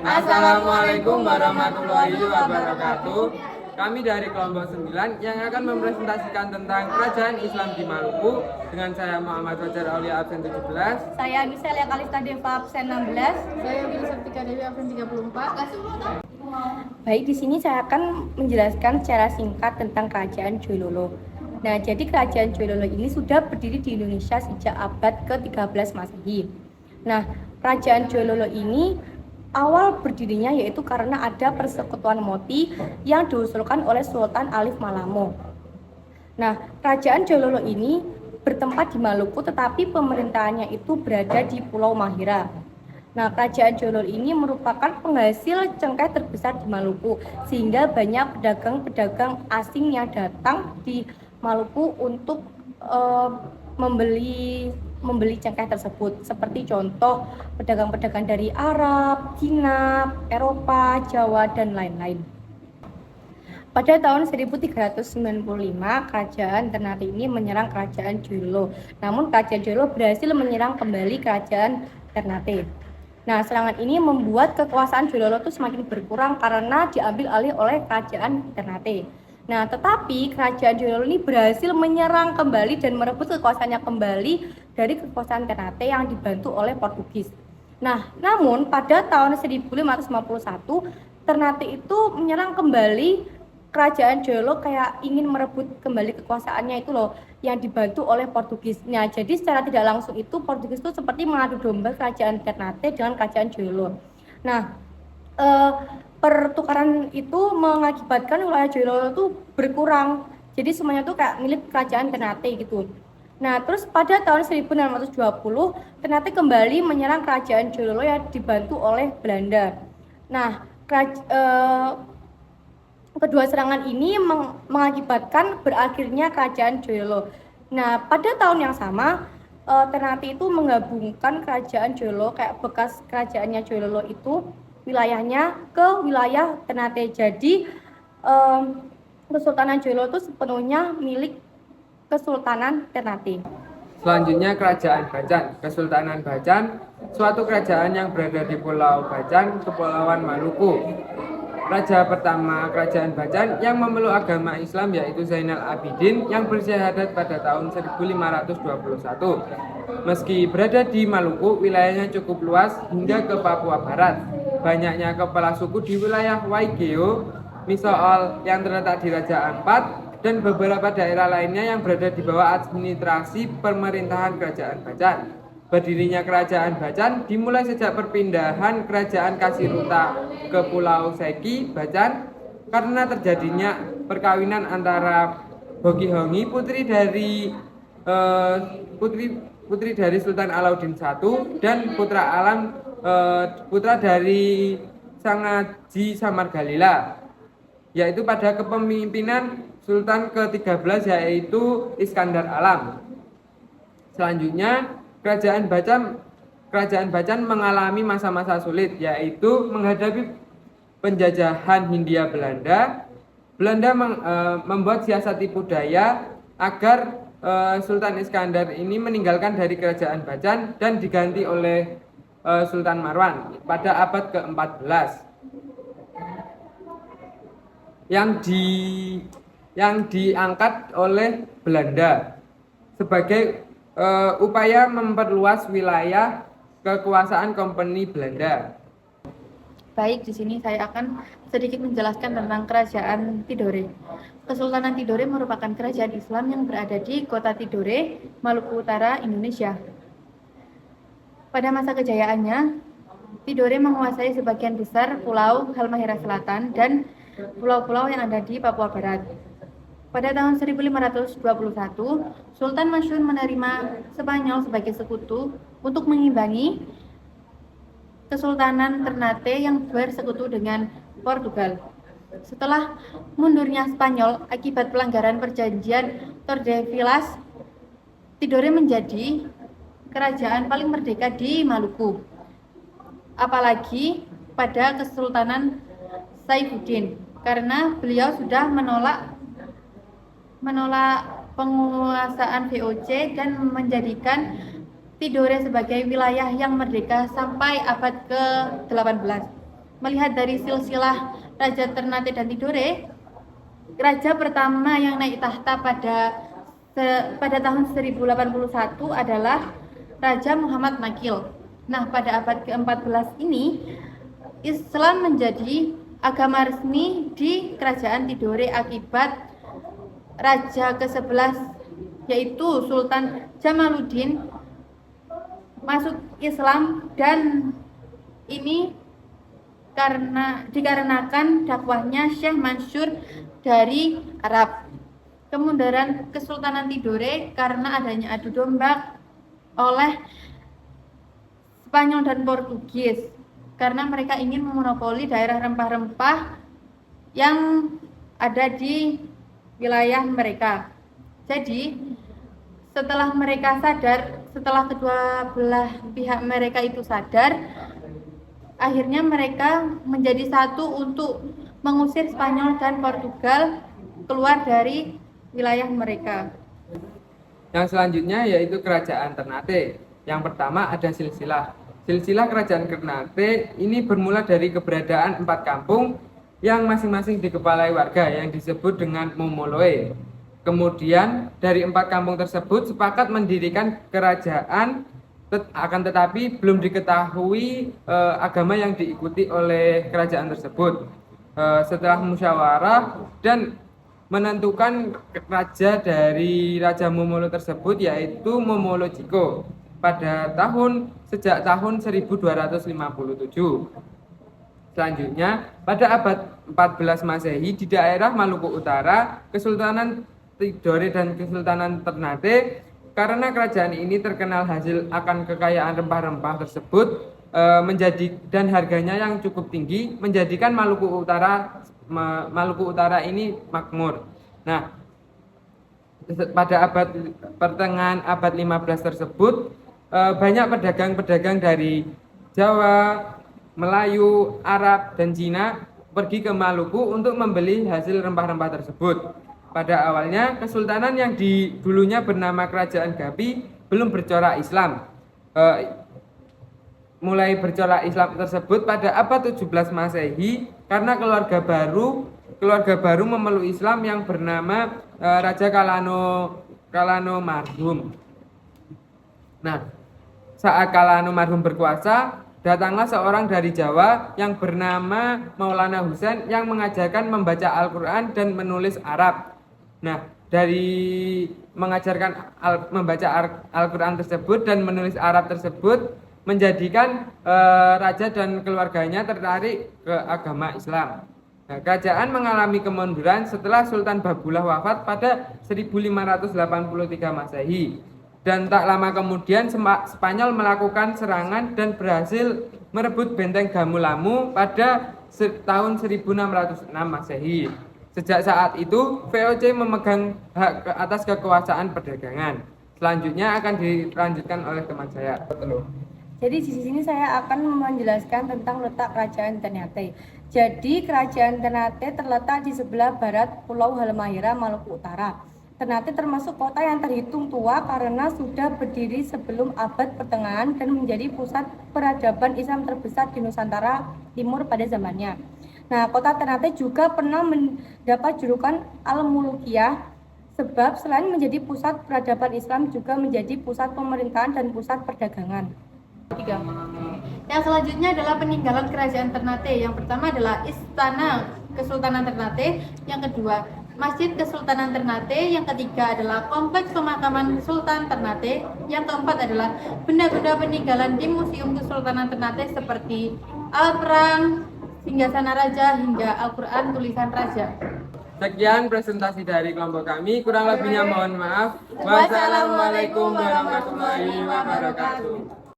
Assalamualaikum warahmatullahi wabarakatuh. Kami dari kelompok 9 yang akan mempresentasikan tentang Kerajaan Islam di Maluku dengan saya Muhammad Fajar Aulia absen 17. Saya Miselia Kalista Deva absen 16. Saya Willy Septika Dewi absen 34. Baik, di sini saya akan menjelaskan secara singkat tentang Kerajaan Jololo. Nah, jadi Kerajaan Jololo ini sudah berdiri di Indonesia sejak abad ke-13 Masehi. Nah, Kerajaan Jololo ini awal berdirinya yaitu karena ada persekutuan Moti yang diusulkan oleh Sultan Alif Malamo. Nah, Kerajaan Jololo ini bertempat di Maluku tetapi pemerintahannya itu berada di Pulau Mahira. Nah, Kerajaan Jololo ini merupakan penghasil cengkeh terbesar di Maluku sehingga banyak pedagang-pedagang asing yang datang di Maluku untuk membeli cengkeh tersebut, seperti contoh pedagang-pedagang dari Arab, Cina, Eropa, Jawa, dan lain-lain. Pada tahun 1395, Kerajaan Ternate ini menyerang Kerajaan Jolo. Namun Kerajaan Jolo berhasil menyerang kembali Kerajaan Ternate. Nah, serangan ini membuat kekuasaan Jololo itu semakin berkurang karena diambil alih oleh Kerajaan Ternate. Nah, tetapi Kerajaan Jololo ini berhasil menyerang kembali dan merebut kekuasaannya kembali dari kekuasaan Ternate yang dibantu oleh Portugis. Nah, namun pada tahun 1551, Ternate itu menyerang kembali Kerajaan Jololo, kayak ingin merebut kembali kekuasaannya itu loh, yang dibantu oleh Portugis. Nah, jadi secara tidak langsung itu Portugis itu seperti mengadu domba Kerajaan Ternate dengan Kerajaan Jololo. Nah, pertukaran itu mengakibatkan wilayah Jololo itu berkurang. Jadi semuanya tuh kayak milik Kerajaan Ternate gitu. Nah, terus pada tahun 1620, Ternate kembali menyerang Kerajaan Jololo yang dibantu oleh Belanda. Nah, kedua serangan ini mengakibatkan berakhirnya Kerajaan Jololo. Nah, pada tahun yang sama, Ternate itu menggabungkan Kerajaan Jololo, kayak bekas kerajaannya Jololo itu wilayahnya ke wilayah Ternate. Jadi Kesultanan Jololo itu sepenuhnya milik Kesultanan Ternate. Selanjutnya Kerajaan Bacan. Kesultanan Bacan, suatu kerajaan yang berada di Pulau Bacan, Kepulauan Maluku. Raja pertama Kerajaan Bacan yang memeluk agama Islam yaitu Zainal Abidin yang bersyahadat pada tahun 1521. Meski berada di Maluku, wilayahnya cukup luas hingga ke Papua Barat. Banyaknya kepala suku di wilayah Waigeo, Misool yang terletak di Raja Ampat, dan beberapa daerah lainnya yang berada di bawah administrasi pemerintahan Kerajaan Bacan. Berdirinya Kerajaan Bacan dimulai sejak perpindahan Kerajaan Kasiruta ke Pulau Seki, Bacan, karena terjadinya perkawinan antara Bogihongi, putri dari Sultan Alauddin I, dan putra dari Sangaji Samargalila, yaitu pada kepemimpinan Sultan ke-13 yaitu Iskandar Alam. Selanjutnya Kerajaan Bacan mengalami masa-masa sulit, yaitu menghadapi penjajahan Hindia Belanda. Belanda membuat siasat tipu daya agar Sultan Iskandar ini meninggalkan dari Kerajaan Bacan dan diganti oleh Sultan Marwan pada abad ke-14 yang diangkat oleh Belanda sebagai upaya memperluas wilayah kekuasaan Kompeni Belanda. Baik, di sini saya akan sedikit menjelaskan tentang Kerajaan Tidore. Kesultanan Tidore merupakan kerajaan Islam yang berada di Kota Tidore, Maluku Utara, Indonesia. Pada masa kejayaannya, Tidore menguasai sebagian besar Pulau Halmahera Selatan dan pulau-pulau yang ada di Papua Barat. Pada tahun 1521, Sultan Masyun menerima Spanyol sebagai sekutu untuk mengimbangi Kesultanan Ternate yang bersekutu dengan Portugal. Setelah mundurnya Spanyol akibat pelanggaran perjanjian Tordesillas, Tidore menjadi kerajaan paling merdeka di Maluku. Apalagi pada Kesultanan Saifuddin, karena beliau sudah menolak penguasaan VOC dan menjadikan Tidore sebagai wilayah yang merdeka sampai abad ke-18. melihat dari silsilah Raja Ternate dan Tidore, raja pertama yang naik tahta pada tahun 1081 adalah Raja Muhammad Nakil. Nah, pada abad ke-14 ini Islam menjadi agama resmi di kerajaan Tidore akibat raja ke-11 yaitu Sultan Jamaluddin masuk Islam, dan ini dikarenakan dakwahnya Syekh Mansur dari Arab. Kemunduran Kesultanan Tidore karena adanya adu domba oleh Spanyol dan Portugis karena mereka ingin memonopoli daerah rempah-rempah yang ada di wilayah mereka. Jadi setelah kedua belah pihak mereka itu sadar, akhirnya mereka menjadi satu untuk mengusir Spanyol dan Portugal keluar dari wilayah mereka. Yang selanjutnya yaitu Kerajaan Ternate. Yang pertama ada silsilah. Silsilah Kerajaan Ternate ini bermula dari keberadaan 4 kampung yang masing-masing dikepalai warga yang disebut dengan Momoloe. Kemudian dari 4 kampung tersebut sepakat mendirikan kerajaan, akan tetapi belum diketahui agama yang diikuti oleh kerajaan tersebut. Setelah musyawarah dan menentukan raja dari Raja Momolo tersebut yaitu Momolo Jiko sejak tahun 1257. Selanjutnya, pada abad 14 Masehi di daerah Maluku Utara, Kesultanan Tidore dan Kesultanan Ternate, karena kerajaan ini terkenal hasil akan kekayaan rempah-rempah tersebut dan harganya yang cukup tinggi, menjadikan Maluku Utara ini makmur. Nah, pada pertengahan abad 15 tersebut banyak pedagang-pedagang dari Jawa, Melayu, Arab, dan Cina pergi ke Maluku untuk membeli hasil rempah-rempah tersebut. Pada awalnya, kesultanan yang dulunya bernama Kerajaan Gapi belum bercorak Islam. Mulai bercorak Islam tersebut pada abad 17 Masehi karena keluarga baru memeluk Islam yang bernama Raja Kalano Marhum. Nah, saat Kalano Marhum berkuasa, datanglah seorang dari Jawa yang bernama Maulana Husain yang mengajarkan membaca Al-Quran dan menulis Arab. Nah, dari mengajarkan membaca Al-Quran tersebut dan menulis Arab tersebut menjadikan raja dan keluarganya tertarik ke agama Islam. Nah, kerajaan mengalami kemunduran setelah Sultan Babullah wafat pada 1583 Masehi. Dan tak lama kemudian Spanyol melakukan serangan dan berhasil merebut benteng Gamu-Lamu pada tahun 1606 Masehi. Sejak saat itu, VOC memegang hak atas kekuasaan perdagangan. Selanjutnya akan dilanjutkan oleh teman saya. Jadi di sini saya akan menjelaskan tentang letak Kerajaan Ternate. Jadi Kerajaan Ternate terletak di sebelah barat Pulau Halmahera, Maluku Utara. Ternate termasuk kota yang terhitung tua karena sudah berdiri sebelum abad pertengahan dan menjadi pusat peradaban Islam terbesar di Nusantara Timur pada zamannya. Nah, kota Ternate juga pernah mendapat julukan Al-Mulukiyah sebab selain menjadi pusat peradaban Islam juga menjadi pusat pemerintahan dan pusat perdagangan. 3. Yang selanjutnya adalah peninggalan Kerajaan Ternate. Yang pertama adalah Istana Kesultanan Ternate, yang kedua Masjid Kesultanan Ternate, yang ketiga adalah Kompleks Pemakaman Sultan Ternate, yang keempat adalah benda-benda peninggalan di Museum Kesultanan Ternate seperti alat perang, singgasana raja, hingga Al-Quran tulisan raja. Sekian presentasi dari kelompok kami, kurang lebihnya mohon maaf. Wassalamualaikum warahmatullahi wabarakatuh.